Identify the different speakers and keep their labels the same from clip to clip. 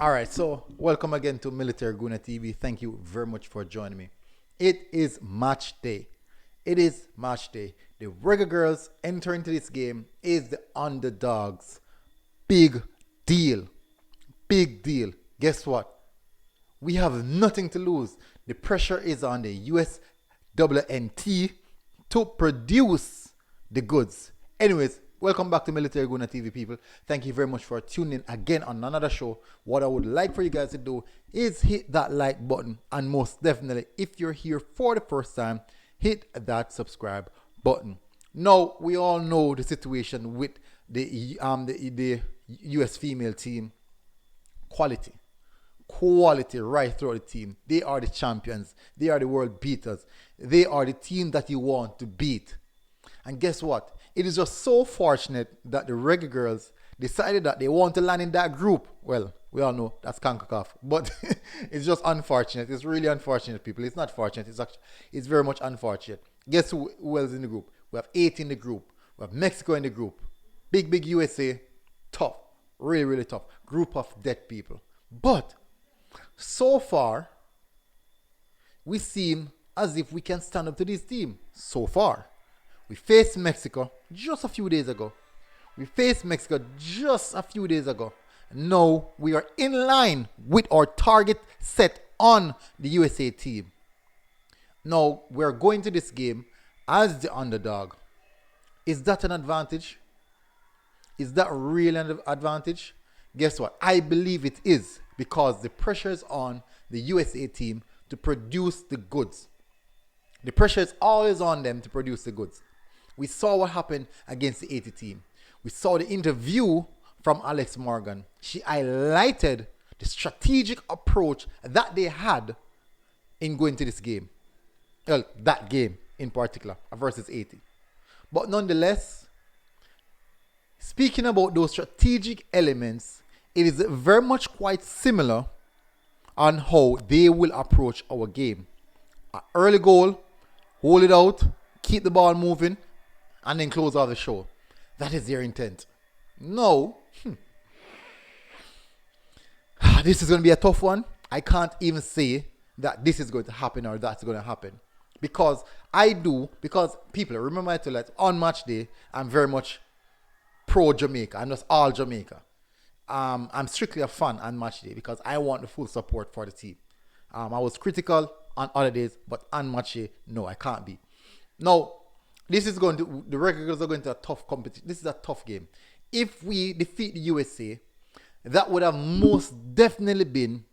Speaker 1: All right, so welcome again to Military Guna TV. Thank you very much for joining me. It is match day. It is match day. The Reggae Girlz entering into this game is the underdogs. Big deal. Big deal. Guess what? We have nothing to lose. The pressure is on the USWNT to produce the goods. Anyways, welcome back to Military Guna TV, people. Thank you very much for tuning in again on another show. What I would like for you guys to do is hit that like button, and most definitely, if you're here for the first time, hit that subscribe button. Now, we all know the situation with the US female team. Quality right throughout the team. They are the champions. They are the world beaters. They are the team that you want to beat. And guess what? It is just so fortunate that the Reggae Girlz decided that they want to land in that group. Well, we all know that's CONCACAF, but it's just unfortunate. It's really unfortunate, people. It's not fortunate. It's very much unfortunate. Guess who else in the group? We have 8 in the group. We have Mexico in the group. Big USA. Tough. Really tough. Group of dead people. But so far, we seem as if we can stand up to this team. So far. We faced Mexico just a few days ago. Now we are in line with our target set on the USA team. Now we're going to this game as the underdog. Is that an advantage? Is that really an advantage? Guess what? I believe it is, because the pressure is on the USA team to produce the goods. The pressure is always on them to produce the goods. We saw what happened against the 80 team. We saw the interview from Alex Morgan. She highlighted the strategic approach that they had in going to this game. Well, that game in particular versus 80. But nonetheless, speaking about those strategic elements, it is very much quite similar on how they will approach our game. An early goal, hold it out, keep the ball moving, and then close out the show. That is their intent. No. This is going to be a tough one. I can't even say that this is going to happen or that's going to happen. Because people, remember I told you that on match day, I'm very much pro Jamaica. I'm just all Jamaica. I'm strictly a fan on match day because I want the full support for the team. I was critical on other days, but on match day, no, I can't be. Now, the Reggae Girlz are going to a tough competition. This is a tough game. If we defeat the USA, that would have most definitely been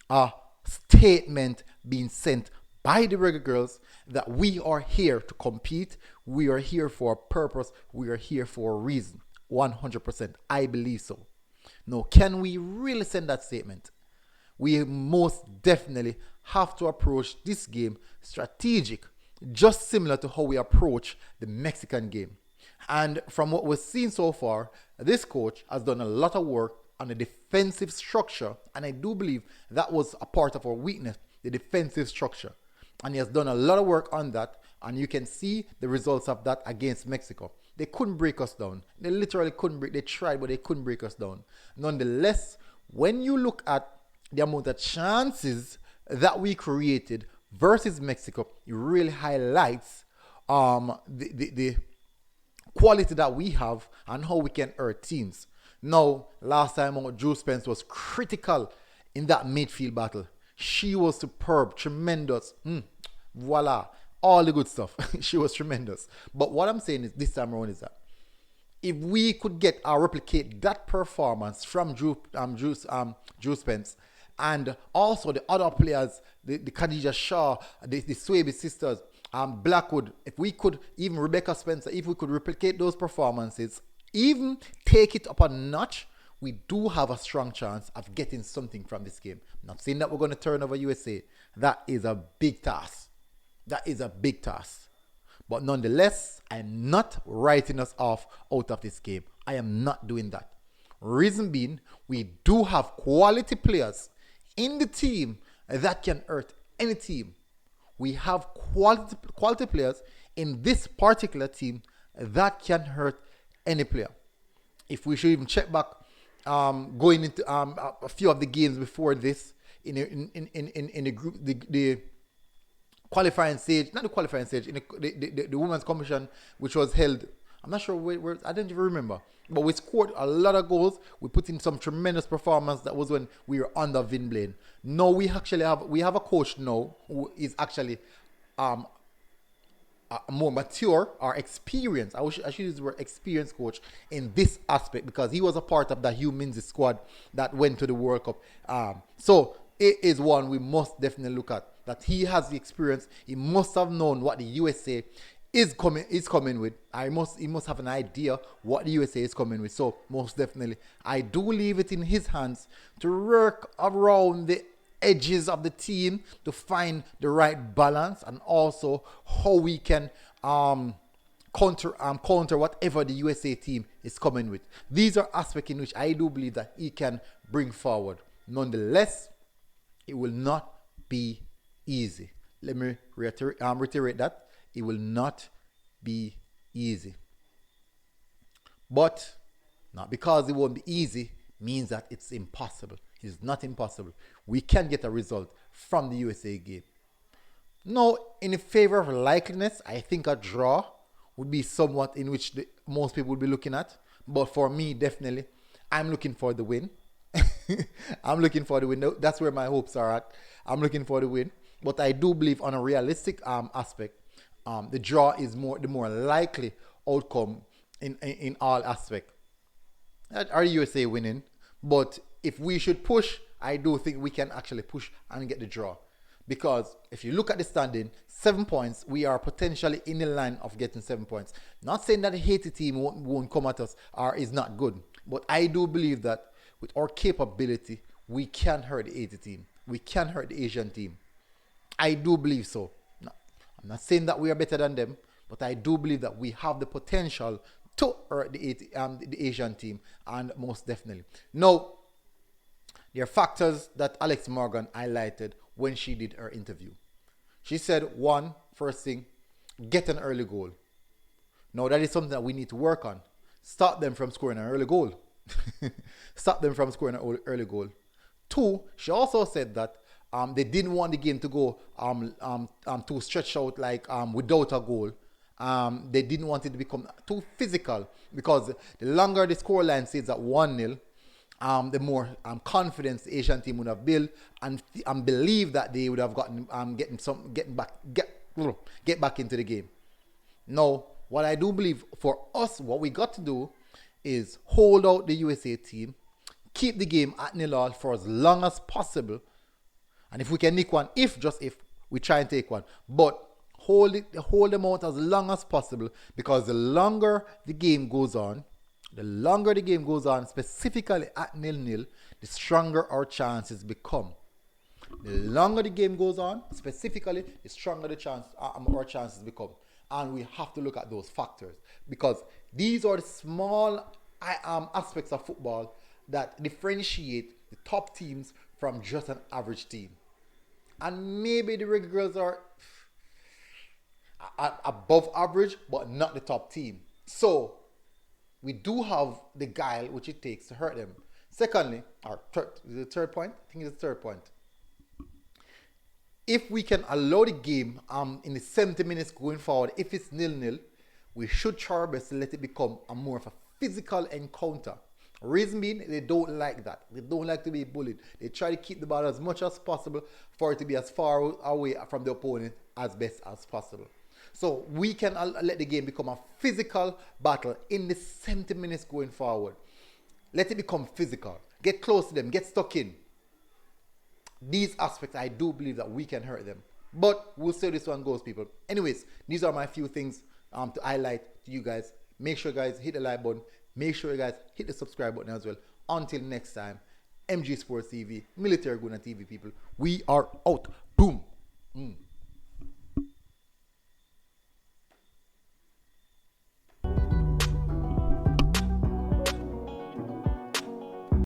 Speaker 1: a statement being sent by the Reggae Girlz that we are here to compete. We are here for a purpose. We are here for a reason. 100%. I believe so. Now, can we really send that statement? We most definitely have to approach this game strategic, just similar to how we approach the Mexican game. And from what we've seen so far, this coach has done a lot of work on the defensive structure, and I do believe that was a part of our weakness, the defensive structure. And he has done a lot of work on that, and you can see the results of that against Mexico. They couldn't break us down. They literally couldn't break. They tried, but they couldn't break us down. Nonetheless, when you look at the amount of chances that we created versus Mexico, it really highlights the quality that we have and how we can hurt teams. Now, last time Drew Spence was critical in that midfield battle. She was superb, tremendous. Voila. All the good stuff. She was tremendous. But what I'm saying is this time around is that if we could get or replicate that performance from Drew Spence, and also the other players, the Khadija Shaw, the Swaby sisters, Blackwood, if we could, even Rebecca Spencer, if we could replicate those performances, even take it up a notch, we do have a strong chance of getting something from this game. I'm not saying that we're going to turn over USA. That is a big task. But nonetheless, I'm not writing us off out of this game. I am not doing that. Reason being, we do have quality players in the team that can hurt any team. We have quality players in this particular team that can hurt any player. If we should even check back going into a few of the games before this in the group the qualifying stage, not the qualifying stage, in the women's competition, which was held. I'm not sure where I don't even remember. But we scored a lot of goals. We put in some tremendous performance. That was when we were under Vin Blaine. Now we have a coach now who is actually more mature or experienced. I should use the word experienced coach in this aspect because he was a part of the Hugh Minzy squad that went to the World Cup. So it is one we must definitely look at. That he has the experience. He must have known what the USA is coming with. He must have an idea what the USA is coming with. So most definitely, I do leave it in his hands to work around the edges of the team to find the right balance and also how we can counter whatever the USA team is coming with. These are aspects in which I do believe that he can bring forward. Nonetheless, it will not be easy. Let me reiterate that. It will not be easy. But not because it won't be easy means that it's impossible. It's not impossible. We can get a result from the USA game. Now, in favor of likeliness, I think a draw would be somewhat in which most people would be looking at. But for me, definitely, I'm looking for the win. I'm looking for the win. That's where my hopes are at. I'm looking for the win. But I do believe on a realistic aspect, the draw is the more likely outcome in all aspects. Are the USA winning? But if we should push, I do think we can actually push and get the draw. Because if you look at the standing, 7 points, we are potentially in the line of getting 7 points. Not saying that the Haiti team won't come at us or is not good. But I do believe that with our capability, we can hurt the Haiti team. We can hurt the Asian team. I do believe so. No, I'm not saying that we are better than them, but I do believe that we have the potential to hurt the Asian team, and most definitely. Now, there are factors that Alex Morgan highlighted when she did her interview. She said, first thing, get an early goal. Now, that is something that we need to work on. Stop them from scoring an early goal. Stop them from scoring an early goal. 2, she also said that they didn't want the game to go too stretched out, like without a goal. They didn't want it to become too physical because the longer the scoreline stays at 1-0, the more confidence the Asian team would have built and believe that they would have gotten get back into the game. Now, what I do believe for us, what we got to do is hold out the USA team, keep the game at 0-0 for as long as possible. And if we can nick one, just if, we try and take one. But hold them out as long as possible, because the longer the game goes on, specifically at 0-0, the stronger our chances become. The longer the game goes on, specifically, the stronger our chances become. And we have to look at those factors, because these are the small aspects of football that differentiate the top teams from just an average team. And maybe the Reggae Girlz are above average, but not the top team. So we do have the guile which it takes to hurt them. Secondly, the third point, I think it's the third point. If we can allow the game in the 70 minutes going forward, if it's 0-0, we should try our best to let it become more of a physical encounter. Reason being, they don't like that. They don't like to be bullied. They try to keep the ball as much as possible for it to be as far away from the opponent as best as possible. So we can let the game become a physical battle in the 70 minutes going forward. Let it become physical. Get close to them. Get stuck in. These aspects, I do believe that we can hurt them. But we'll see how this one goes, people. Anyways, these are my few things to highlight to you guys. Make sure, guys, hit the like button. Make sure you guys hit the subscribe button as well. Until next time, MG Sports TV, Military Guna TV, people. We are out. Boom.